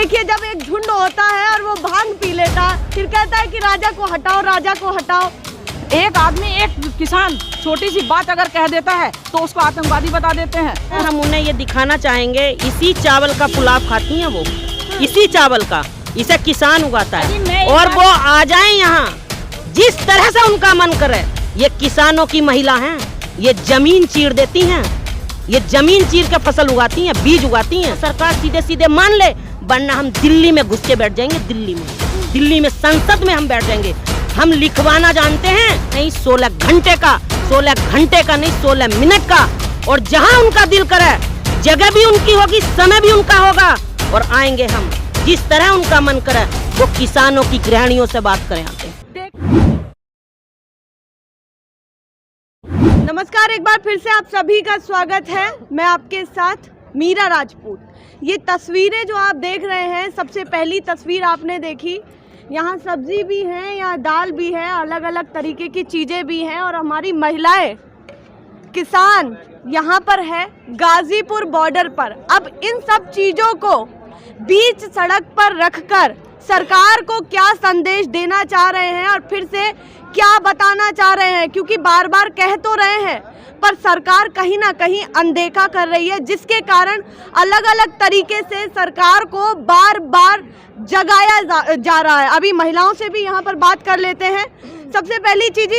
देखिए, जब एक झुंड होता है और वो भांग पी लेता, फिर कहता है कि राजा को हटाओ, राजा को हटाओ। एक आदमी, एक किसान छोटी सी बात अगर कह देता है तो उसको आतंकवादी बता देते हैं। हम उन्हें ये दिखाना चाहेंगे, इसी चावल का पुलाव खाती हैं वो, इसी चावल का, इसे किसान उगाता है। और वो आ जाए यहाँ जिस तरह से उनका मन करे। ये किसानों की महिला हैं, ये जमीन चीर देती हैं, ये जमीन चीर के फसल उगाती हैं, बीज उगाती हैं। सरकार सीधे सीधे मान ले, वरना हम दिल्ली में घुस के बैठ जाएंगे। दिल्ली में संसद में हम बैठ जाएंगे। हम लिखवाना जानते हैं, नहीं 16 घंटे का, 16 घंटे का नहीं 16 मिनट का। और जहां उनका दिल करे, जगह भी उनकी होगी, समय भी उनका होगा, और आएंगे हम जिस तरह उनका मन करे। वो किसानों की गृहिणियों से बात करें आते। नमस्कार, एक बार फिर से आप सभी का स्वागत है। मैं आपके साथ मीरा राजपूत। ये तस्वीरें जो आप देख रहे हैं, सबसे पहली तस्वीर आपने देखी, यहाँ सब्जी भी है, यहाँ दाल भी है, अलग अलग तरीके की चीज़ें भी हैं। और हमारी महिलाएं, किसान यहाँ पर है गाजीपुर बॉर्डर पर। अब इन सब चीज़ों को बीच सड़क पर रखकर सरकार को क्या संदेश देना चाह रहे हैं और फिर से क्या बताना चाह रहे हैं, क्योंकि बार बार कह तो रहे हैं पर सरकार कहीं ना कहीं अनदेखा कर रही है, जिसके कारण अलग अलग तरीके से सरकार को बार बार जगाया जा रहा है। अभी महिलाओं से भी यहाँ पर बात कर लेते हैं। सबसे पहली चीज़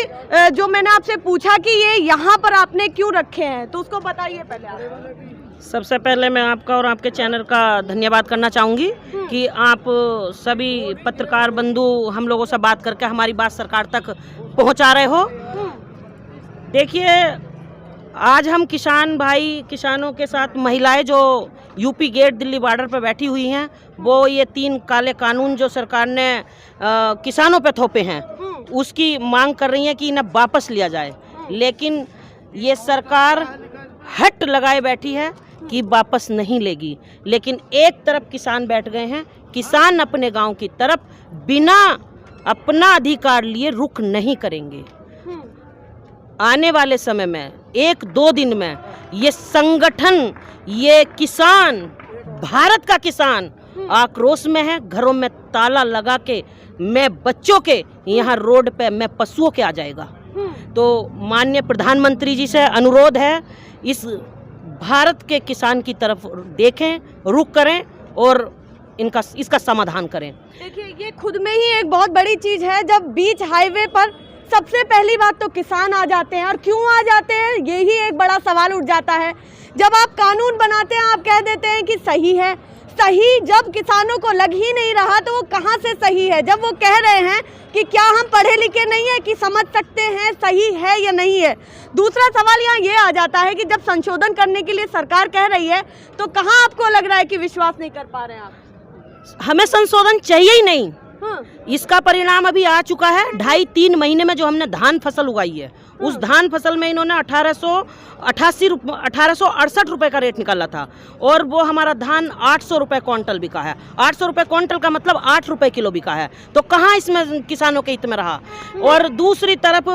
जो मैंने आपसे पूछा कि ये यहाँ पर आपने क्यों रखे हैं, तो उसको बताइए पहले आप। सबसे पहले मैं आपका और आपके चैनल का धन्यवाद करना चाहूँगी कि आप सभी पत्रकार बंधु हम लोगों से बात करके हमारी बात सरकार तक पहुँचा रहे हो। देखिए, आज हम किसान भाई, किसानों के साथ महिलाएं जो यूपी गेट दिल्ली बॉर्डर पर बैठी हुई हैं, वो ये 3 काले कानून जो सरकार ने किसानों पे थोपे हैं, उसकी मांग कर रही हैं कि इन्हें वापस लिया जाए। लेकिन ये सरकार हट लगाए बैठी है कि वापस नहीं लेगी। लेकिन एक तरफ किसान बैठ गए हैं, किसान अपने गांव की तरफ बिना अपना अधिकार लिए रुख नहीं करेंगे। आने वाले समय में 1-2 दिन में ये संगठन, ये किसान, भारत का किसान आक्रोश में है। घरों में ताला लगा के मैं बच्चों के यहाँ रोड पे मैं पशुओं के आ जाएगा। तो माननीय प्रधानमंत्री जी से अनुरोध है, इस भारत के किसान की तरफ देखें, रुख करें और इसका समाधान करें। देखिए, ये खुद में ही एक बहुत बड़ी चीज़ है। जब बीच हाईवे पर सबसे पहली बात तो किसान आ जाते हैं, और क्यों आ जाते हैं यही एक बड़ा सवाल उठ जाता है। जब आप कानून बनाते हैं, आप कह देते हैं कि सही है। सही जब किसानों को लग ही नहीं रहा तो वो कहाँ से सही है? जब वो कह रहे हैं कि क्या हम पढ़े लिखे नहीं है कि समझ सकते हैं सही है या नहीं है। दूसरा सवाल यहाँ ये आ जाता है कि जब संशोधन करने के लिए सरकार कह रही है, तो कहाँ आपको लग रहा है कि विश्वास नहीं कर पा रहे हैं आप? हमें संशोधन चाहिए ही नहीं। इसका परिणाम अभी आ चुका है। 2.5-3 महीने में जो हमने धान फसल उगाई है, उस धान फसल में इन्होंने 1868 रुपए का रेट निकाला था, और वो हमारा धान 800 रुपए क्विंटल बिका है। 800 रुपए क्विंटल का मतलब 8 रुपए किलो बिका है। तो कहाँ इसमें किसानों के हित में रहा? और दूसरी तरफ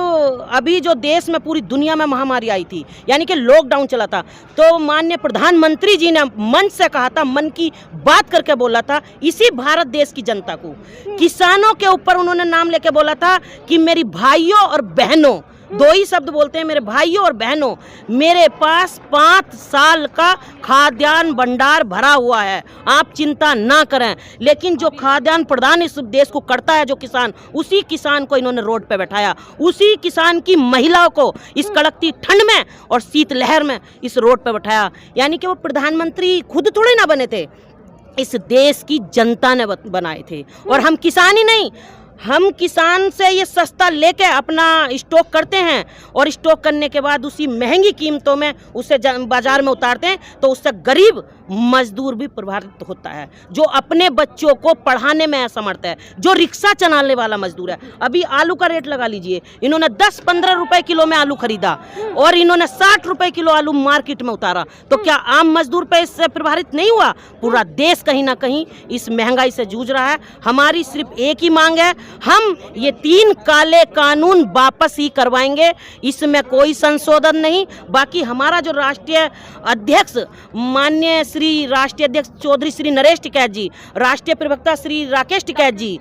अभी जो देश में, पूरी दुनिया में महामारी आई थी, यानी कि लॉकडाउन चला था, तो माननीय प्रधानमंत्री जी ने मंच से कहा था, मन की बात करके बोला था, इसी भारत देश की जनता को, किसानों के ऊपर उन्होंने नाम लेके बोला था कि मेरी भाइयों और बहनों, 2 ही शब्द बोलते हैं, मेरे भाइयों और बहनों, मेरे पास 5 साल का खाद्यान्न भंडार भरा हुआ है, आप चिंता ना करें। लेकिन जो खाद्यान्न प्रदान इस देश को करता है जो किसान, उसी किसान को इन्होंने रोड पे बैठाया, उसी किसान की महिलाओं को इस कड़कती ठंड में और शीतलहर में इस रोड पे बैठाया। यानी कि वो प्रधानमंत्री खुद थोड़े ना बने थे, इस देश की जनता ने बनाए थे। और हम किसान ही नहीं, हम किसान से ये सस्ता लेके अपना स्टॉक करते हैं, और स्टॉक करने के बाद उसी महंगी कीमतों में उसे बाजार में उतारते हैं। तो उससे गरीब मजदूर भी प्रभावित होता है, जो अपने बच्चों को पढ़ाने में असमर्थ है, जो रिक्शा चलाने वाला मजदूर है। अभी आलू का रेट लगा लीजिए, इन्होंने 10-15 रुपए किलो में आलू खरीदा और इन्होंने 60 रुपए किलो आलू मार्केट में उतारा। तो क्या आम मजदूर पे इससे प्रभावित नहीं हुआ? पूरा देश कहीं ना कहीं इस महंगाई से जूझ रहा है। हमारी सिर्फ एक ही मांग है, हम ये 3 काले कानून वापस ही करवाएंगे, इसमें कोई संशोधन नहीं। बाकी हमारा जो राष्ट्रीय अध्यक्ष माननीय श्री राष्ट्रीय अध्यक्ष चौधरी श्री नरेश टिकैत जी, राष्ट्रीय प्रवक्ता श्री राकेश टिकैत जी,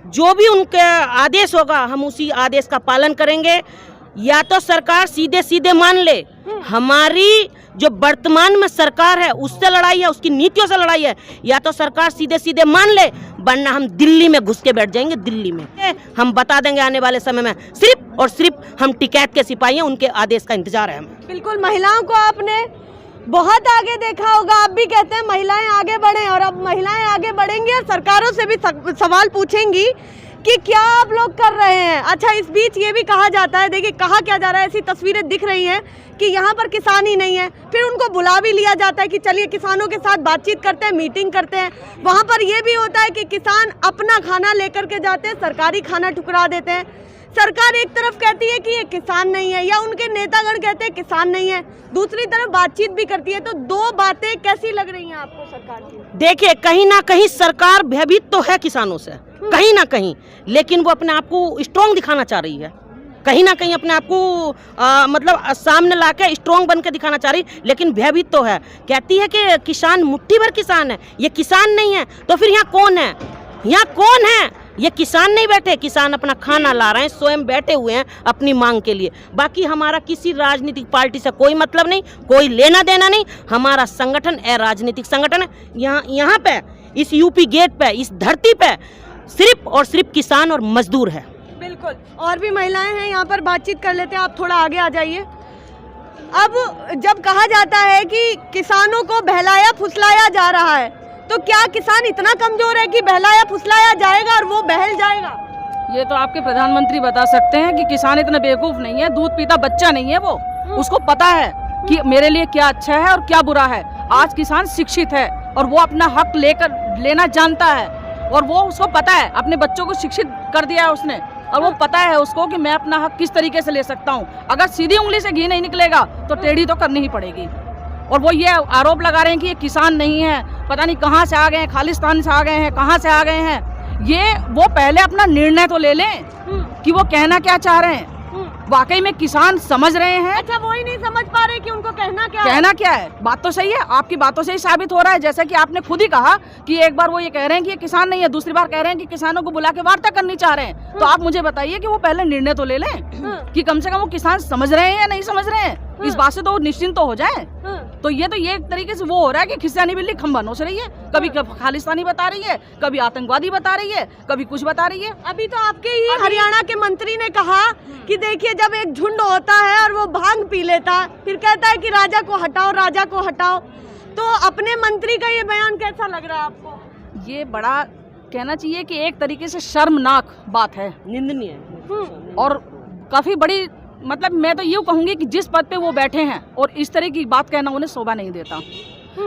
जो भी उनका आदेश होगा हम उसी आदेश का पालन करेंगे। या तो सरकार सीधे सीधे मान ले हमारी जो वर्तमान में सरकार है उससे लड़ाई है, उसकी नीतियों से लड़ाई है, या तो सरकार सीधे सीधे मान ले, वरना हम दिल्ली में घुस के बैठ जाएंगे। दिल्ली में हम बता देंगे आने वाले समय में सिर्फ और सिर्फ हम टिकैत के सिपाही हैं, उनके आदेश का इंतजार है हमें। बिल्कुल, महिलाओं को आपने बहुत आगे देखा होगा, आप भी कहते हैं महिलाएं आगे बढ़ें, और अब महिलाएं आगे बढ़ेंगी और सरकारों से भी सवाल पूछेंगी कि क्या आप लोग कर रहे हैं। अच्छा, इस बीच ये भी कहा जाता है, देखिए कहा क्या जा रहा है, ऐसी तस्वीरें दिख रही हैं कि यहाँ पर किसान ही नहीं है, फिर उनको बुला भी लिया जाता है कि चलिए किसानों के साथ बातचीत करते हैं, मीटिंग करते हैं। वहाँ पर ये भी होता है कि किसान अपना खाना लेकर के जाते हैं, सरकारी खाना ठुकरा देते हैं। सरकार एक तरफ कहती है कि ये किसान नहीं है, या उनके नेतागण कहते हैं किसान नहीं है, दूसरी तरफ बातचीत भी करती है। तो दो बातें कैसी लग रही हैं आपको सरकार की? देखिए, कहीं ना कहीं सरकार भयभीत तो है किसानों से, कहीं ना कहीं, लेकिन वो अपने आप को स्ट्रॉन्ग दिखाना चाह रही है, कहीं ना कहीं अपने आप को मतलब सामने लाके स्ट्रॉन्ग बन के दिखाना चाह रही, लेकिन भयभीत तो है। कहती है कि किसान मुट्ठी भर किसान है, ये किसान नहीं है। तो फिर यहाँ कौन है? यहाँ कौन है? ये किसान नहीं बैठे, किसान अपना खाना ला रहे हैं, स्वयं बैठे हुए हैं अपनी मांग के लिए। बाकी हमारा किसी राजनीतिक पार्टी से कोई मतलब नहीं, कोई लेना देना नहीं। हमारा संगठन अराजनीतिक संगठन है। यहाँ पे इस यूपी गेट पे, इस धरती पे सिर्फ और सिर्फ किसान और मजदूर है। बिल्कुल, और भी महिलाएं हैं यहाँ पर, बातचीत कर लेते हैं। आप थोड़ा आगे आ जाइए। अब जब कहा जाता है कि किसानों को बहलाया फुसलाया जा रहा है, तो क्या किसान इतना कमजोर है कि बहलाया फुसलाया जाएगा और वो बहल जाएगा? ये तो आपके प्रधानमंत्री बता सकते हैं कि किसान इतना बेवकूफ नहीं है, दूध पीता बच्चा नहीं है। वो उसको पता है कि मेरे लिए क्या अच्छा है और क्या बुरा है। आज किसान शिक्षित है और वो अपना हक लेना जानता है, और वो उसको पता है, अपने बच्चों को शिक्षित कर दिया है उसने, और वो पता है उसको कि मैं अपना हक किस तरीके से ले सकता हूँ। अगर सीधी उंगली से घी नहीं निकलेगा तो टेढ़ी तो करनी ही पड़ेगी। और वो ये आरोप लगा रहे हैं कि ये किसान नहीं है, पता नहीं कहाँ से आ गए हैं, खालिस्तान से आ गए हैं, कहाँ से आ गए हैं। ये वो पहले अपना निर्णय तो ले लें कि वो कहना क्या चाह रहे हैं। वाकई में किसान समझ रहे हैं? अच्छा, वो ही नहीं समझ पा रहे कि उनको कहना क्या है। बात तो सही है, आपकी बातों से ही साबित हो रहा है। जैसा कि आपने खुद ही कहा कि एक बार वो ये कह रहे हैं कि ये किसान नहीं है, दूसरी बार कह रहे हैं कि किसानों को बुला के वार्ता करनी चाह रहे हैं। तो आप मुझे बताइए कि वो पहले निर्णय तो ले लें कि कम से कम वो किसान समझ रहे हैं या नहीं समझ रहे हैं। इस बात से तो वो निश्चिंत तो हो जाए। तो ये एक तरीके से वो हो रहा है कि खिसियानी बिल्ली खंभा नोच रही है, कभी खालिस्तानी बता रही है, कभी आतंकवादी बता रही है, कभी कुछ बता रही है। अभी तो आपके ही हरियाणा के मंत्री ने कहा कि देखिए, जब एक झुंड होता है और वो भांग पी लेता है, फिर कहता है कि राजा को हटाओ, राजा को हटाओ। तो अपने मंत्री का ये बयान कैसा लग रहा है आपको? ये बड़ा कहना चाहिए कि एक तरीके से शर्मनाक बात है, निंदनीय और काफी बड़ी, मतलब मैं तो यूँ कहूँगी कि जिस पद पे वो बैठे हैं और इस तरह की बात कहना उन्हें शोभा नहीं देता।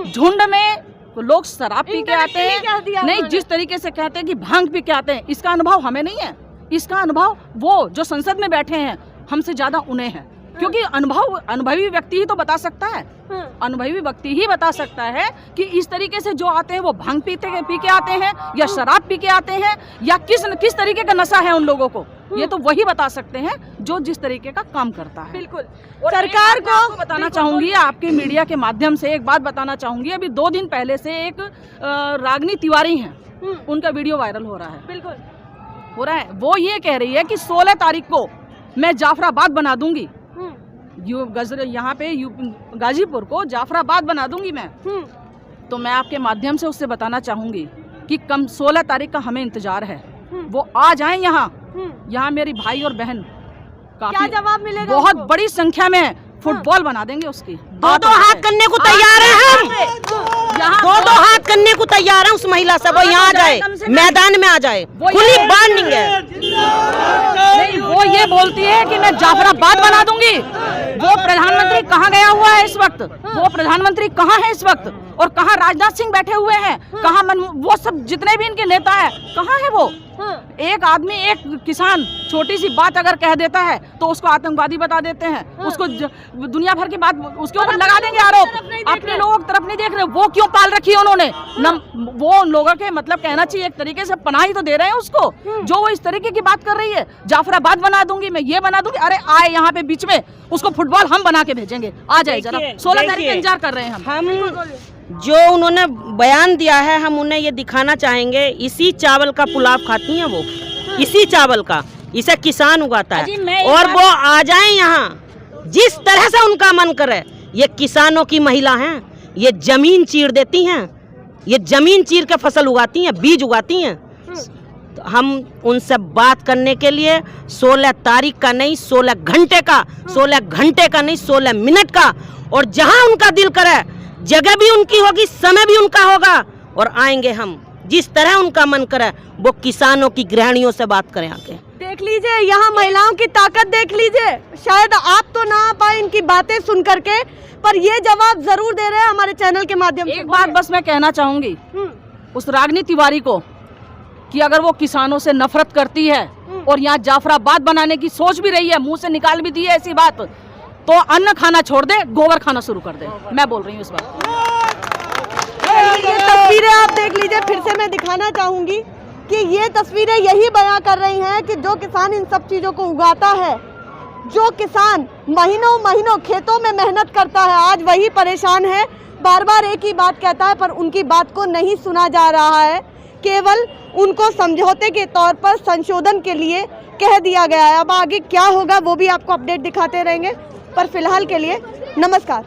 झुंड में लोग शराब पी के आते हैं, नहीं, जिस तरीके से कहते हैं कि भांग पी के आते हैं, इसका अनुभव हमें नहीं है। इसका अनुभव वो जो संसद में बैठे हैं हमसे ज्यादा उन्हें है, क्योंकि अनुभवी व्यक्ति ही तो बता सकता है। अनुभवी व्यक्ति ही बता सकता है कि इस तरीके से जो आते हैं वो भांग पी के आते हैं या शराब पी के आते हैं, या किस तरीके का नशा है उन लोगों को। ये तो वही बता सकते हैं जो जिस तरीके का काम करता है। बिल्कुल। और सरकार को बताना चाहूंगी, आपके मीडिया के माध्यम से एक बात बताना चाहूंगी। अभी 2 दिन पहले से एक रागनी तिवारी हैं, उनका वीडियो वायरल हो रहा है। बिल्कुल हो रहा है। वो ये कह रही है कि 16 तारीख को मैं जाफराबाद बना दूंगी, यहाँ पे गाजीपुर को जाफराबाद बना दूंगी मैं। तो मैं आपके माध्यम से उससे बताना चाहूंगी कि कम 16 तारीख का हमें इंतजार है, वो आ जाएं यहाँ मेरी भाई और बहन काफी, क्या जवाब मिलेगा? बहुत बड़ी संख्या में फुटबॉल बना देंगे उसकी। 2-2 हाथ करने को तैयार है हम, 2-2 हाथ करने को तैयार है उस महिला से। वो यहाँ आ जाए, मैदान में आ जाए, खुली वार्निंग है। नहीं, वो ये बोलती है कि मैं जाफराबाद बना दूंगी। वो प्रधानमंत्री कहाँ गया हुआ है इस वक्त? वो प्रधानमंत्री कहाँ है इस वक्त? और कहाँ राजनाथ सिंह बैठे हुए हैं? कहाँ वो सब जितने भी इनके नेता है, कहाँ है वो? एक आदमी, एक किसान छोटी सी बात अगर कह देता है तो उसको आतंकवादी बता देते हैं, उसको दुनिया भर की बात उसके ऊपर लगा देंगे आरोप। अपने लोगों की तरफ नहीं देख रहे। वो क्यों पाल रखी है उन्होंने? वो उन लोगों के मतलब कहना चाहिए एक तरीके से पनाह ही तो दे रहे हैं उसको, जो वो इस तरीके की बात कर रही है। जाफराबाद बना दूंगी मैं, ये बना दूंगी। अरे आए यहाँ पे बीच में, उसको फुटबॉल हम बना के भेजेंगे, आ जाए जरा। 16 तारीख का इंतजार कर रहे हैं हम। जो उन्होंने बयान दिया है हम उन्हें ये दिखाना चाहेंगे। इसी चावल का पुलाव खाती हैं वो, इसी चावल का, इसे किसान उगाता है। और वो आ जाएं यहाँ जिस तरह से उनका मन करे। ये किसानों की महिला हैं, ये जमीन चीर देती हैं, ये जमीन चीर के फसल उगाती हैं, बीज उगाती हैं। तो हम उनसे बात करने के लिए 16 तारीख का नहीं 16 घंटे का, 16 घंटे का नहीं 16 मिनट का, और जहां उनका दिल करे, जगह भी उनकी होगी, समय भी उनका होगा, और आएंगे हम जिस तरह उनका मन करे। वो किसानों की गृहिणियों से बात करें आके। देख लीजिए यहाँ महिलाओं की ताकत देख लीजिए। शायद आप तो ना आ पाए इनकी बातें सुन करके, पर ये जवाब जरूर दे रहे हैं हमारे चैनल के माध्यम से। एक बात बस मैं कहना चाहूंगी उस रागिनी तिवारी को कि अगर वो किसानों से नफरत करती है और यहाँ जाफराबाद बनाने की सोच भी रही है, मुंह से निकाल भी दी है ऐसी बात, तो अन्न खाना छोड़ दे, गोबर खाना शुरू कर दे। मैं बोल रही हूँ इस बात। ये तस्वीरें आप देख लीजिए, फिर से मैं दिखाना चाहूंगी कि ये तस्वीरें यही बयां कर रही हैं कि जो किसान इन सब चीज़ों को उगाता है, जो किसान महीनों महीनों खेतों में मेहनत करता है, आज वही परेशान है। बार बार एक ही बात कहता है, पर उनकी बात को नहीं सुना जा रहा है। केवल उनको समझौते के तौर पर संशोधन के लिए कह दिया गया है। अब आगे क्या होगा वो भी आपको अपडेट दिखाते रहेंगे, पर फिलहाल के लिए नमस्कार।